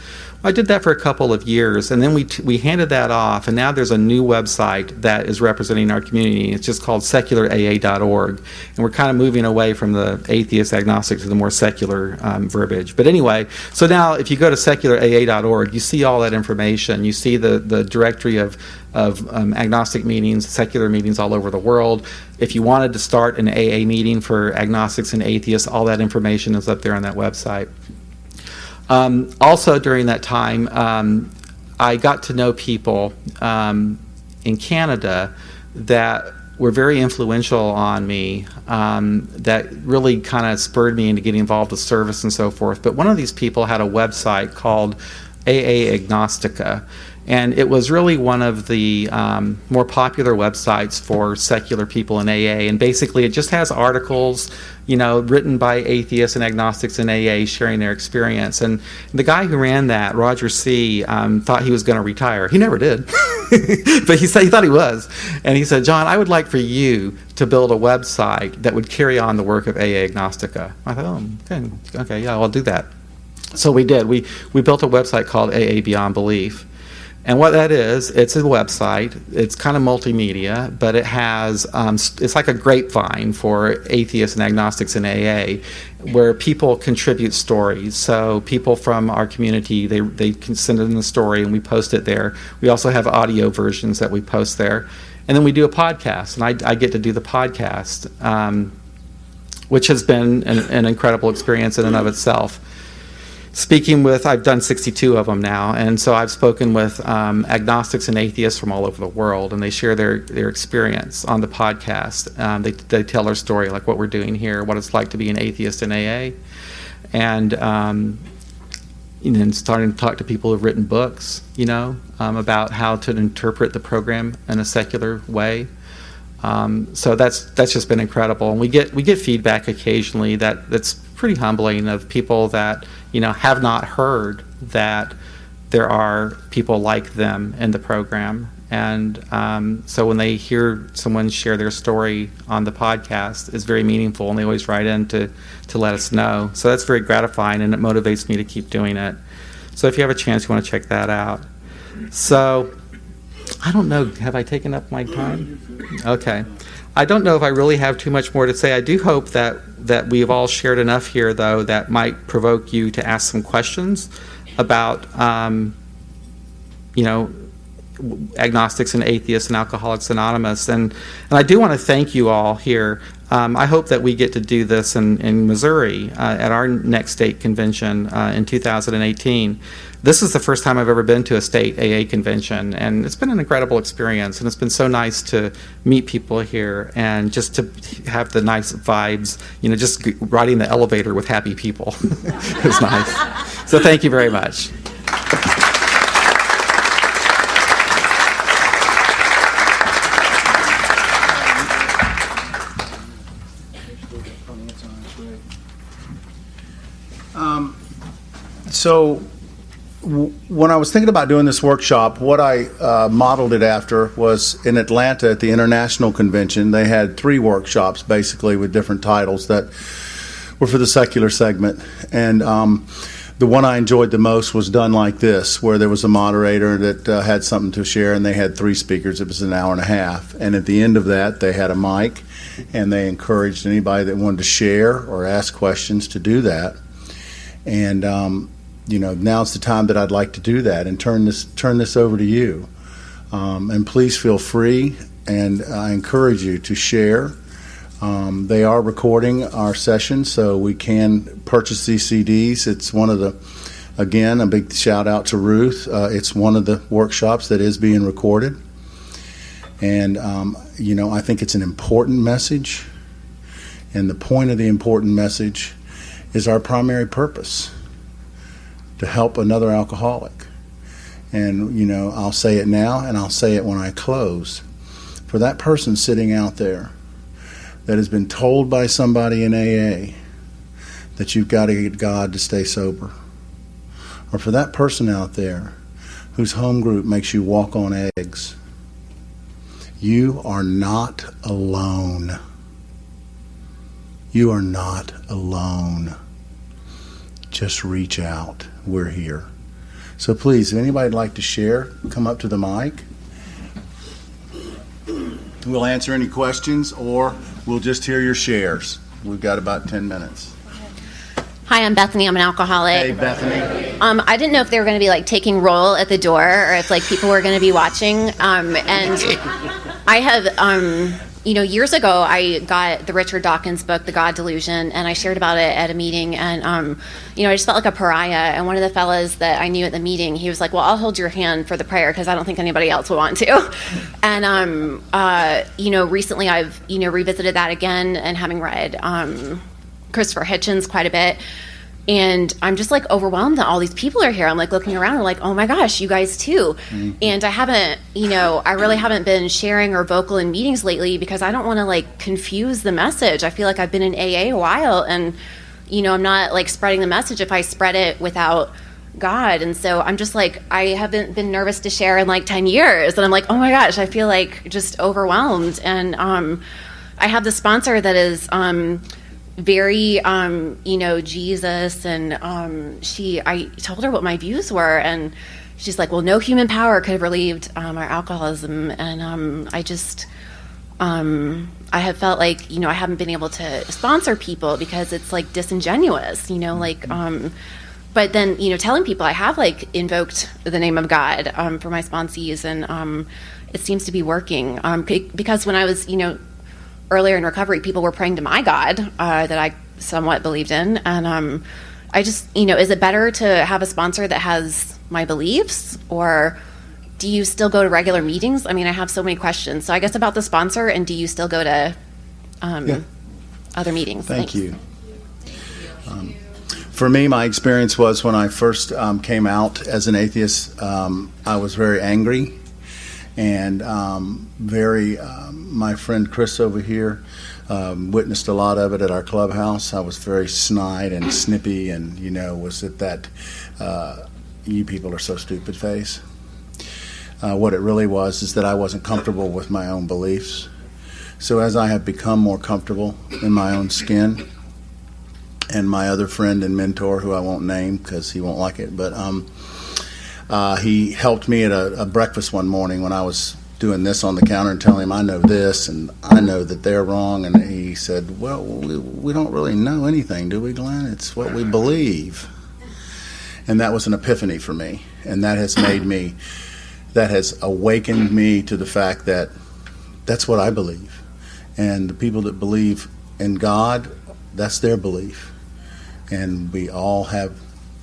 I did that for a couple of years, and then we handed that off, and now there's a new website that is representing our community. It's just called secularaa.org, and we're kind of moving away from the atheist agnostic to the more secular verbiage. But anyway, so now if you go to secularaa.org, you see all that information. You see the directory of agnostic meetings, secular meetings all over the world. If you wanted to start an AA meeting for agnostics and atheists, all that information is up there on that website. Also during that time, I got to know people in Canada that were very influential on me, that really kind of spurred me into getting involved with service and so forth. But one of these people had a website called AA Agnostica, and it was really one of the more popular websites for secular people in AA. And basically, it just has articles, written by atheists and agnostics in AA sharing their experience. And the guy who ran that, Roger C., thought he was going to retire. He never did, but he thought he was. And he said, "John, I would like for you to build a website that would carry on the work of AA Agnostica." I thought, "Oh, okay, yeah, I'll do that." So we did. We built a website called AA Beyond Belief. And what that is, it's a website. It's kind of multimedia, but it has, it's like a grapevine for atheists and agnostics in AA, where people contribute stories. So people from our community, they can send in a story and we post it there. We also have audio versions that we post there. And then we do a podcast, and I get to do the podcast, which has been an incredible experience in and of itself. I've done 62 of them now, and so I've spoken with agnostics and atheists from all over the world, and they share their experience on the podcast. They tell their story, like what we're doing here, what it's like to be an atheist in AA, and starting to talk to people who've written books, about how to interpret the program in a secular way. So that's just been incredible, and we get feedback occasionally that's pretty humbling of people that have not heard that there are people like them in the program, and so when they hear someone share their story on the podcast, it's very meaningful, and they always write in to let us know. So that's very gratifying, and it motivates me to keep doing it. So if you have a chance, you want to check that out. So I don't know, have I taken up my time? Okay. I don't know if I really have too much more to say. I do hope that we've all shared enough here, though, that might provoke you to ask some questions about, agnostics and atheists and Alcoholics Anonymous. And I do want to thank you all here. I hope that we get to do this in Missouri at our next state convention in 2018. This is the first time I've ever been to a state AA convention, and it's been an incredible experience, and it's been so nice to meet people here and just to have the nice vibes, just riding the elevator with happy people. It was nice. So thank you very much. So when I was thinking about doing this workshop, what I modeled it after was in Atlanta at the International Convention. They had 3 workshops basically with different titles that were for the secular segment. And the one I enjoyed the most was done like this, where there was a moderator that had something to share, and they had 3 speakers. It was an hour and a half. And at the end of that, they had a mic, and they encouraged anybody that wanted to share or ask questions to do that. And now's the time that I'd like to do that and turn this over to you. And please feel free, and I encourage you to share. They are recording our session, so we can purchase these CDs. It's one of the, again, a big shout out to Ruth. It's one of the workshops that is being recorded. And, I think it's an important message. And the point of the important message is our primary purpose, to help another alcoholic. And, I'll say it now and I'll say it when I close. For that person sitting out there that has been told by somebody in AA that you've got to get God to stay sober, or for that person out there whose home group makes you walk on eggs, you are not alone. You are not alone. Just reach out. We're here. So please, if anybody would like to share, come up to the mic. We'll answer any questions, or we'll just hear your shares. We've got about 10 minutes. Hi, I'm Bethany. I'm an alcoholic. Hey, Bethany. I didn't know if they were going to be taking roll at the door, or if people were going to be watching. And I have, years ago, I got the Richard Dawkins book, The God Delusion, and I shared about it at a meeting. And I just felt like a pariah. And one of the fellas that I knew at the meeting, he was like, "Well, I'll hold your hand for the prayer because I don't think anybody else will want to." And recently I've revisited that again, and having read Christopher Hitchens quite a bit. And I'm just overwhelmed that all these people are here. I'm looking around and oh my gosh, you guys too. Mm-hmm. And I haven't, I really haven't been sharing or vocal in meetings lately because I don't want to confuse the message. I feel like I've been in AA a while, and, I'm not spreading the message if I spread it without God. And so I'm just I haven't been nervous to share in 10 years. And I'm oh my gosh, I feel just overwhelmed. And I have the sponsor that is very Jesus, and I told her what my views were, and she's well, no human power could have relieved our alcoholism. And I have felt I haven't been able to sponsor people because it's disingenuous, but then telling people I have invoked the name of God for my sponsees, and it seems to be working, because when I was earlier in recovery, people were praying to my God that I somewhat believed in. And is it better to have a sponsor that has my beliefs, or do you still go to regular meetings? I have so many questions. So I guess about the sponsor, and do you still go to other meetings? Thank you. For me, my experience was when I first came out as an atheist, I was very angry. And my friend Chris over here witnessed a lot of it at our clubhouse. I was very snide and snippy, and was at that "you people are so stupid" phase. What it really was is that I wasn't comfortable with my own beliefs. So as I have become more comfortable in my own skin, and my other friend and mentor, who I won't name because he won't like it, but he helped me at a breakfast one morning when I was doing this on the counter and telling him I know this and I know that they're wrong. And he said, "Well, we don't really know anything, do we, Glenn? It's what we believe." And that was an epiphany for me. And that has awakened me to the fact that that's what I believe. And the people that believe in God, that's their belief. And we all have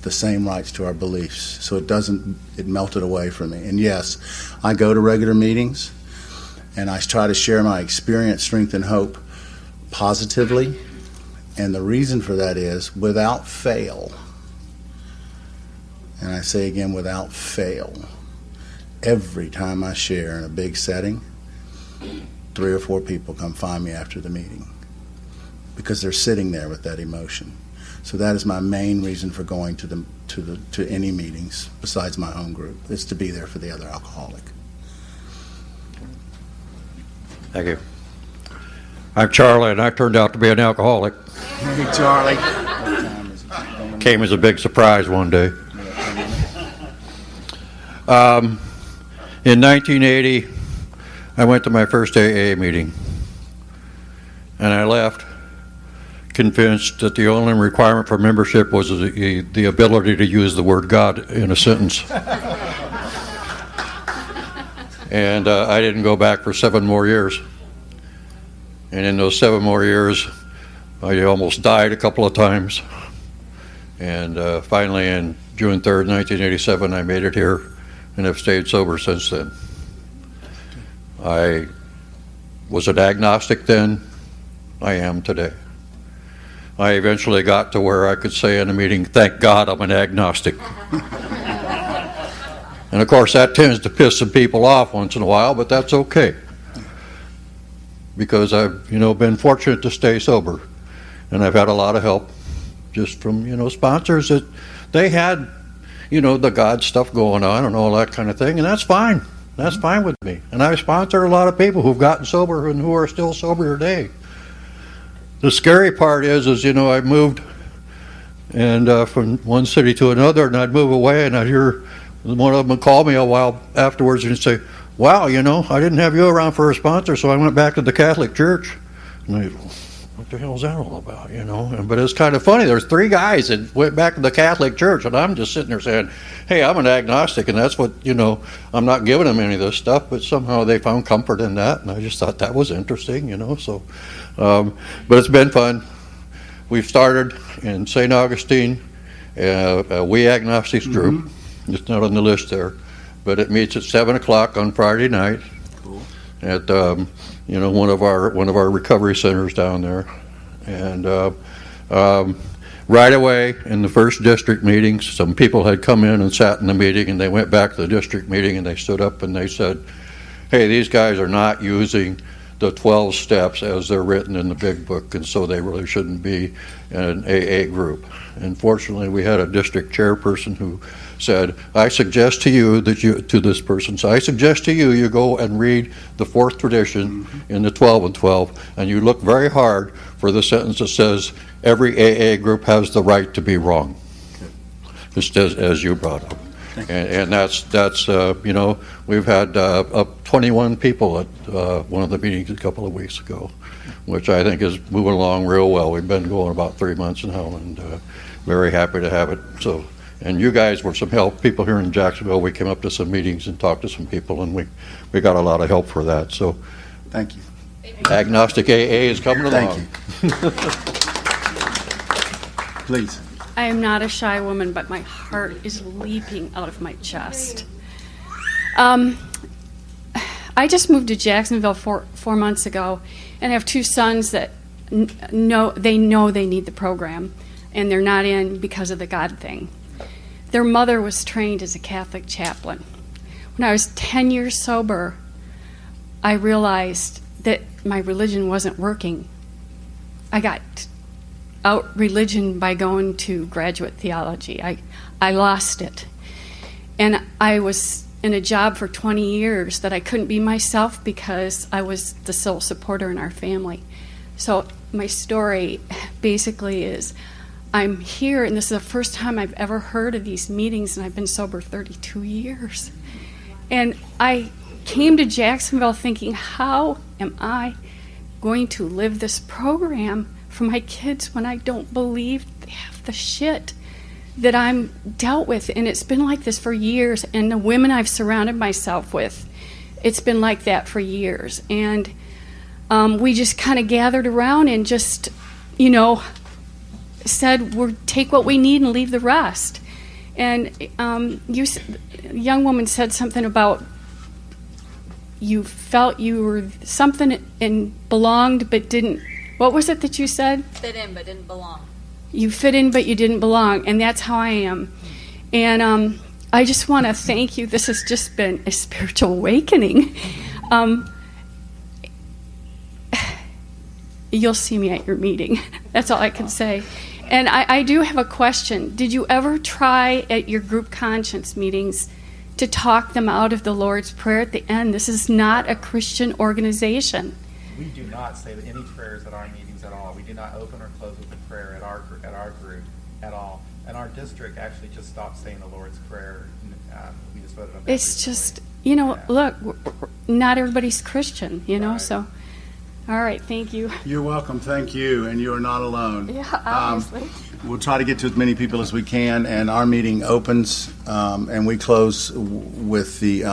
the same rights to our beliefs. So it melted away from me. And yes, I go to regular meetings, and I try to share my experience, strength, and hope positively. And the reason for that is, without fail, and I say again, without fail, every time I share in a big setting, 3 or 4 people come find me after the meeting because they're sitting there with that emotion. So that is my main reason for going to any meetings besides my home group, is to be there for the other alcoholic. Thank you. I'm Charlie, and I turned out to be an alcoholic. Hey, Charlie. Came as a big surprise one day. In 1980, I went to my first AA meeting, and I left convinced that the only requirement for membership was the ability to use the word God in a sentence. And I didn't go back for 7 more years. And in those 7 more years, I almost died a couple of times. And finally, in June 3rd, 1987, I made it here and have stayed sober since then. I was an agnostic then. I am today. I eventually got to where I could say in a meeting, thank God I'm an agnostic. And of course, that tends to piss some people off once in a while, but that's okay. Because I've, been fortunate to stay sober. And I've had a lot of help just from, sponsors that they had, the God stuff going on and all that kind of thing, and that's fine. That's fine with me. And I've sponsored a lot of people who've gotten sober and who are still sober today. The scary part is I moved and from one city to another, and I'd move away, and I'd hear one of them would call me a while afterwards and say, wow, I didn't have you around for a sponsor, so I went back to the Catholic Church. And I, what the hell is that all about, But it's kind of funny. There's 3 guys that went back to the Catholic Church, and I'm just sitting there saying, hey, I'm an agnostic, and that's what, I'm not giving them any of this stuff, but somehow they found comfort in that, and I just thought that was interesting, so. But it's been fun. We've started in St. Augustine, a We Agnostics group. It's not on the list there, but it meets at 7 o'clock on Friday night. Cool. At one of our recovery centers down there, and right away in the first district meetings, some people had come in and sat in the meeting, and they went back to the district meeting and they stood up and they said, hey, these guys are not using the 12 steps as they're written in the big book, and so they really shouldn't be in an AA group. And fortunately, we had a district chairperson who said, I suggest to you that to this person, so I suggest to you go and read the 4th tradition in the 12 and 12, and you look very hard for the sentence that says, every AA group has the right to be wrong, just as you brought up. And that's we've had up 21 people at one of the meetings a couple of weeks ago, which I think is moving along real well. We've been going about 3 months now, and very happy to have it. So, and you guys were some help. People here in Jacksonville, we came up to some meetings and talked to some people, and we got a lot of help for that. So, thank you. Agnostic AA is coming along. Thank you. Please. I am not a shy woman, but my heart is leaping out of my chest. I just moved to Jacksonville 4 months ago, and I have 2 sons that know they need the program, and they're not in because of the God thing. Their mother was trained as a Catholic chaplain. When I was 10 years sober, I realized that my religion wasn't working. I got out religion by going to graduate theology. I lost it. And I was in a job for 20 years that I couldn't be myself because I was the sole supporter in our family. So my story basically is I'm here, and this is the first time I've ever heard of these meetings, and I've been sober 32 years. And I came to Jacksonville thinking, how am I going to live this program for my kids when I don't believe half the shit that I'm dealt with? And it's been like this for years, and the women I've surrounded myself with, it's been like that for years. And we just kind of gathered around and just, said, we'll take what we need and leave the rest. And a young woman said something about you felt you were something and belonged but didn't. What was it that you said? Fit in but didn't belong. You fit in but you didn't belong, and that's how I am. And I just want to thank you. This has just been a spiritual awakening. You'll see me at your meeting. That's all I can say. And I do have a question. Did you ever try at your group conscience meetings to talk them out of the Lord's Prayer at the end? This is not a Christian organization. We do not say any prayers at our meetings at all. We do not open or close with a prayer at our group at all. And our district actually just stopped saying the Lord's Prayer. We just voted on that. It's recently. just, look, not everybody's Christian, Right. so All right, thank you. You're welcome. Thank you. And you are not alone. Yeah, obviously. We'll try to get to as many people as we can, and our meeting opens and we close with the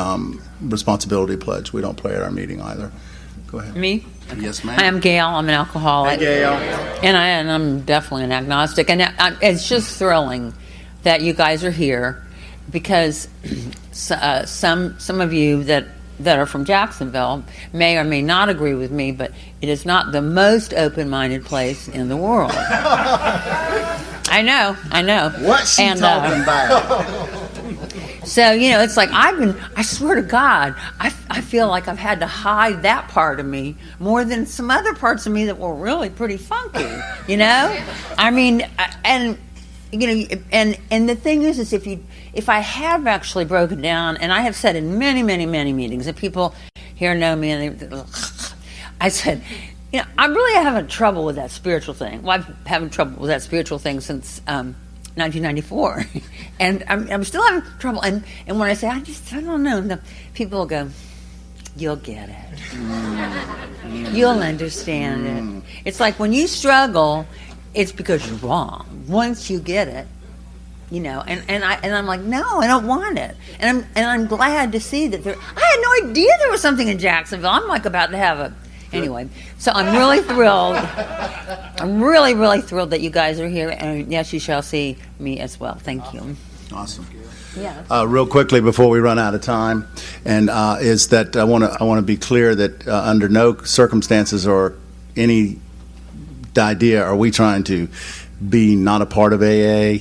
responsibility pledge. We don't pray at our meeting either. Go ahead. Me? Yes, ma'am. I am Gail. I'm an alcoholic. Hey, Gail. And I'm definitely an agnostic. And it's just thrilling that you guys are here because some of you that are from Jacksonville may or may not agree with me, but it is not the most open-minded place in the world. I know. What's she talking about? So, it's like I swear to God, I feel like I've had to hide that part of me more than some other parts of me that were really pretty funky, I mean, and the thing is if I have actually broken down, and I have said in many, many, many meetings, and people here know me, and I said, I'm really having trouble with that spiritual thing. Well, I've having trouble with that spiritual thing since 1994, and I'm still having trouble. And when I say I don't know, the people will go, "You'll get it. You'll understand it." It's like when you struggle, it's because you're wrong. Once you get it, and I'm like, no, I don't want it. And I'm glad to see that I had no idea there was something in Jacksonville. I'm like about to have anyway. So I'm really thrilled. I'm really, really thrilled that you guys are here, and yes, you shall see me as well. Thank you. Awesome. Yeah. Real quickly before we run out of time, and is that I want to be clear that under no circumstances or any idea are we trying to be not a part of AA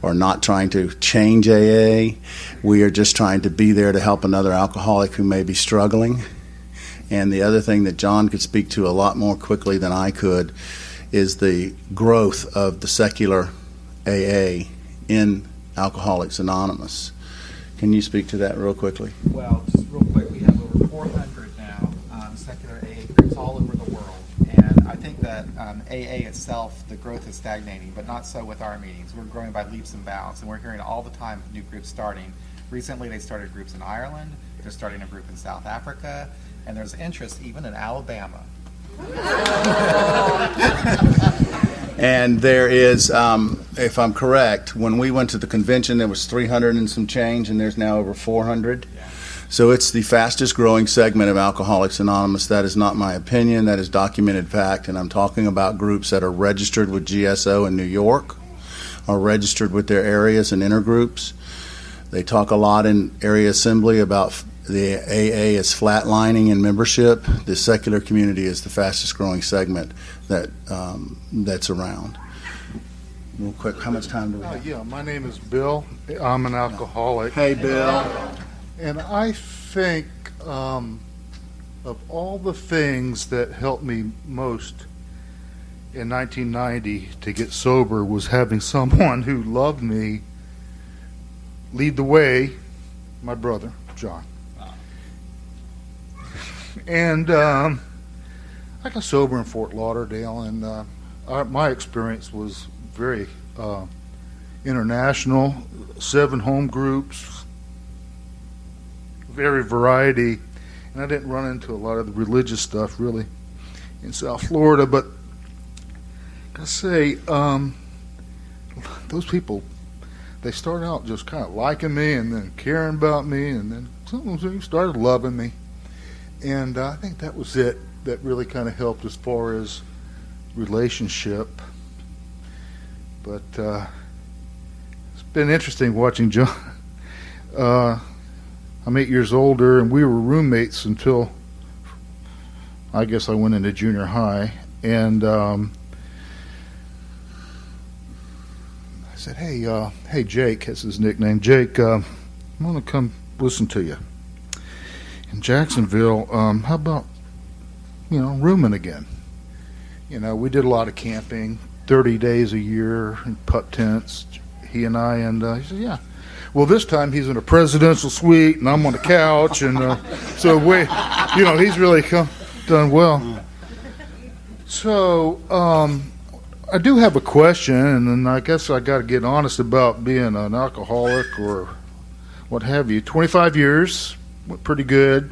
or not trying to change AA. We are just trying to be there to help another alcoholic who may be struggling. And the other thing that John could speak to a lot more quickly than I could is the growth of the secular AA in Alcoholics Anonymous. Can you speak to that real quickly? Well, just real quick, we have over 400 now secular AA groups all over the world. And I think that AA itself, the growth is stagnating, but not so with our meetings. We're growing by leaps and bounds, and we're hearing all the time of new groups starting. Recently, they started groups in Ireland. They're starting a group in South Africa. And there's interest even in Alabama. And there is, if I'm correct, when we went to the convention, there was 300 and some change, and there's now over 400. Yeah. So it's the fastest growing segment of Alcoholics Anonymous. That is not my opinion. That is documented fact. And I'm talking about groups that are registered with GSO in New York, are registered with their areas and intergroups. They talk a lot in area assembly about the AA is flatlining in membership. The secular community is the fastest growing segment that's around. Real quick, how much time do we have? Yeah, my name is Bill. I'm an alcoholic. Hey, Bill. And I think of all the things that helped me most in 1990 to get sober was having someone who loved me lead the way, my brother, John. And I got sober in Fort Lauderdale, and my experience was very international, 7 home groups, very variety, and I didn't run into a lot of the religious stuff really in South Florida, but I say those people, they start out just kind of liking me and then caring about me, and then some of them started loving me. And I think that was it that really kind of helped as far as relationship. But it's been interesting watching John. I'm 8 years older, and we were roommates until I guess I went into junior high. And I said, hey, Jake, that's his nickname. Jake, I'm going to come listen to you. In Jacksonville, how about, rooming again? We did a lot of camping, 30 days a year in putt tents, he and I, and he said, yeah. Well, this time he's in a presidential suite, and I'm on the couch, and so he's really done well. So I do have a question, and I guess I got to get honest about being an alcoholic or what have you. 25 years. Went pretty good,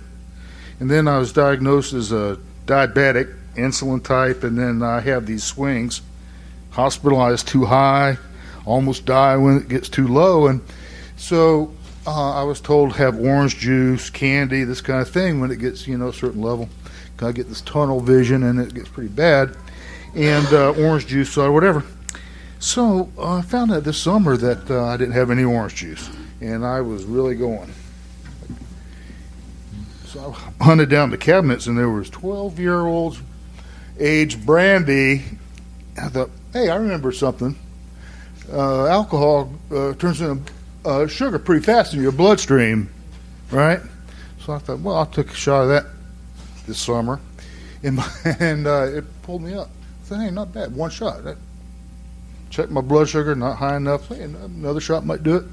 and then I was diagnosed as a diabetic insulin type, and then I have these swings. Hospitalized too high, almost die when it gets too low, and so I was told to have orange juice, candy, this kind of thing when it gets, a certain level. I get this tunnel vision and it gets pretty bad, and orange juice or whatever. So I found out this summer that I didn't have any orange juice, and I was really going. So I hunted down the cabinets, and there was 12-year-old aged brandy. I thought, hey, I remember something. Alcohol turns into sugar pretty fast in your bloodstream, right? So I thought, well, I'll take a shot of that this summer, and it pulled me up. I said, hey, not bad, one shot. Checked my blood sugar, not high enough. Hey, another shot might do it.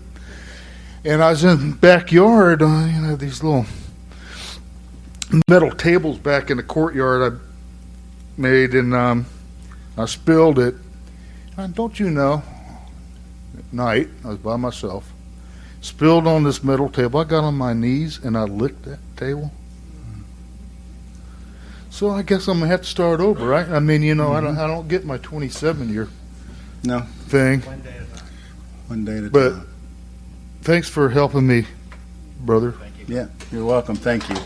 And I was in the backyard, these little metal tables back in the courtyard I made, and I spilled it. And don't you know, at night, I was by myself, spilled on this metal table. I got on my knees and I licked that table. So I guess I'm gonna have to start over, right? I mean, I don't get my 27-year thing. One day at a But time. thanks for helping me, brother. Yeah, you're welcome. Thank you.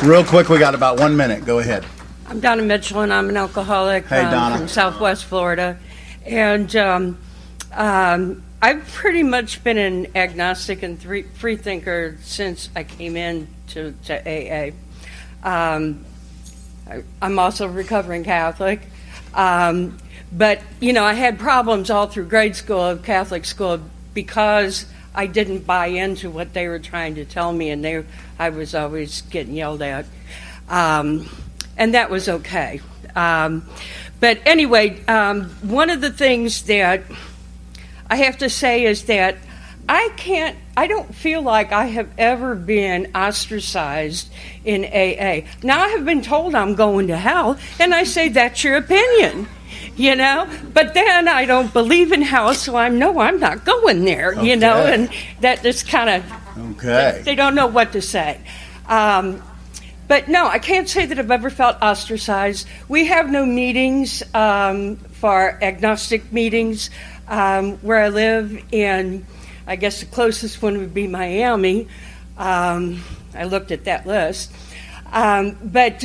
Real quick, we got about 1 minute. Go ahead. I'm Donna Mitchell, and I'm an alcoholic Hey, Donna. from Southwest Florida. And I've pretty much been an agnostic and free thinker since I came in to AA. I'm also a recovering Catholic. But, I had problems all through grade school, Catholic school, because I didn't buy into what they were trying to tell me, and I was always getting yelled at. And that was okay. But anyway, one of the things that I have to say is that I don't feel like I have ever been ostracized in AA. Now, I have been told I'm going to hell, and I say, that's your opinion, But then I don't believe in hell, so I'm not going there, Okay. And that just kind of, Okay. they don't know what to say. But no, I can't say that I've ever felt ostracized. We have no meetings for agnostic meetings where I live, and I guess the closest one would be Miami. I looked at that list. But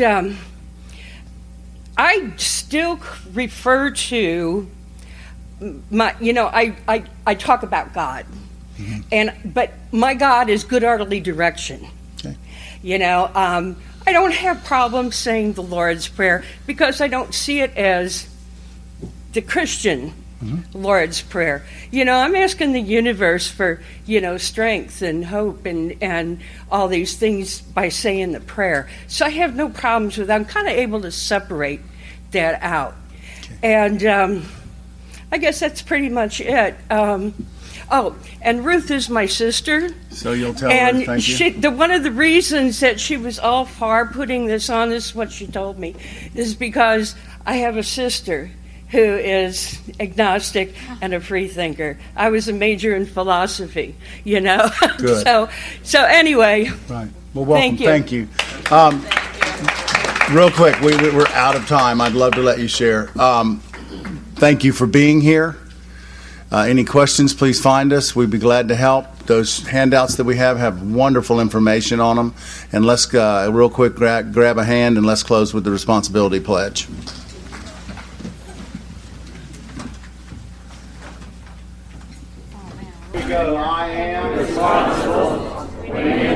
I still refer to my, I talk about God. Mm-hmm. But my God is good orderly direction. Okay. I don't have problems saying the Lord's Prayer because I don't see it as the Christian Lord's Prayer. I'm asking the universe for, strength and hope and all these things by saying the prayer. So I have no problems with that. I'm kind of able to separate that out. Okay. And I guess that's pretty much it. And Ruth is my sister. So you'll tell and her, thank you. One of the reasons that she was all for putting this on, this is what she told me, is because I have a sister who is agnostic and a free thinker. I was a major in philosophy, Good. So anyway. Right. Well, welcome. Thank you. Real quick, we're out of time. I'd love to let you share. Thank you for being here. Any questions, please find us. We'd be glad to help. Those handouts that we have wonderful information on them. And let's real quick grab a hand and let's close with the responsibility pledge. I am responsible when